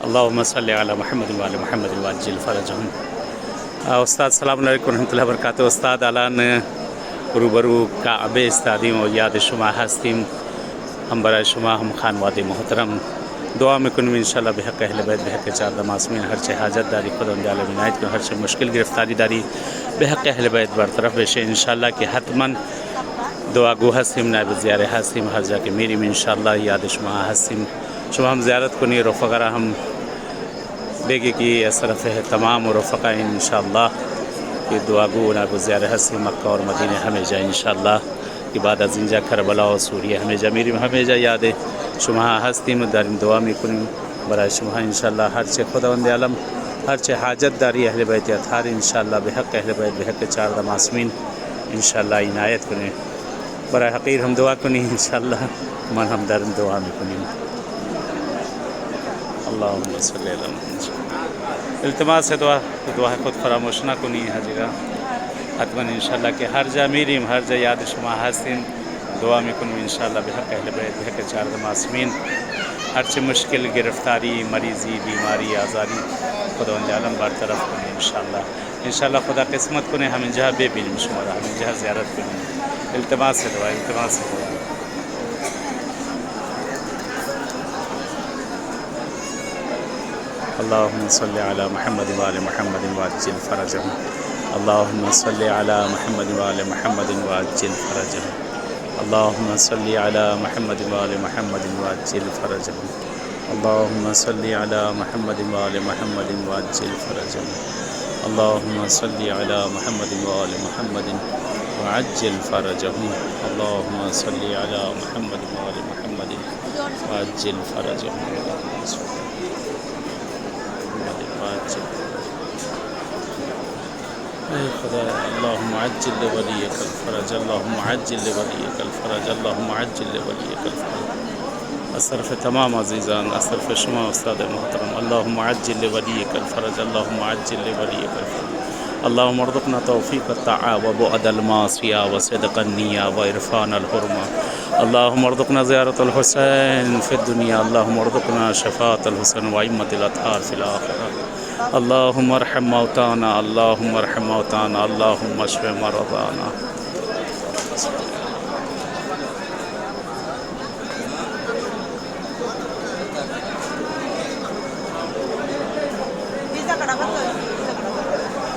اللهم صل علی محمد وعلی محمد وعجل فرجهم. استاد سلام علیکم ورحمۃ اللہ وبرکاتہ. استاد الان روبرو کعبه استادیم و یاد شما هستیم. هم برای شما هم خانواده محترم دعا میکنیم انشالله به حق اهل بیت، به حق 14 معصومین. هرچه حاجت داری خداوند عالم عنایت کنه، هرچه مشکل گرفتاری داری به حق اهل بیت برطرف بشه انشالله که حتما دعاگو هستیم، نائب زیاره هستیم، هر جا که میریم انشالله یاد شما هستیم. شما هم زیارت کنی، رفقا را هم بگی که از طرف تمام رفقا انشالله که دعاگو نائب زیاره هستیم. مکه و مدینه همه جا انشالله که بعد از اینجا کربلا و سوریه همه جا میریم، همه جا یاد شما هستیم و داریم دعا میکنیم برای شما انشالله. هرچه خداوند عالم هرچه حاجت داری اهل بیت اطهار انشالله به حق اهل بیت، به حق 14 معصومین انشالله عنایت کنه. برای حقیر هم دعا کنی انشالله، من هم دارم دعا میکنیم. اللهم صل علی محمد. التماس دعا خود فراموش نکنی حاجیرا، حتما انشالله که هر جا میریم هر جا یاد شما هستیم دعا میکنیم انشالله به حق اهل بیت، به حق 14 معصومین. هرچه مشکل گرفتاری مریضی بیماری آزاری خداوند عالم برطرف کنه انشالله. انشالله خدا قسمت کنه همینجا ببینیم شما را، همینجا زیارت کنیم. التماس دعا، التماس دعا. اللهم صل على محمد وآل محمد وعجل فرجهم. اللهم صل على محمد وآل محمد وعجل فرجهم. اللهم صل على محمد وآل محمد وعجل فرجهم. اللهم صل على محمد وآل محمد وعجل فرجهم. اللهم صل على محمد وآل محمد وعجل فرجهم. اللهم صل على محمد وآل محمد وعجل فرجهم. اے خدا اللهم عجل لوليك الفرج، اللهم عجل لوليك الفرج، اللهم عجل لوليك الفرج. اصرف تمام عزیزان، اصرف شما استاد محترم. اللهم عجل لوليك الفرج، اللهم عجل لوليك الفرج. اللهم ارزقنا توفيق الطاعة وبعد المعصية وصدق النية وعرفان الحرمة. اللهم ارزقنا زيارة الحسين في الدنيا، اللهم ارزقنا شفاعة الحسين وأئمة الأطهار في الآخرة. اللهم ارحم موتانا، اللهم ارحم موتانا، اللهم اشف مرضانا.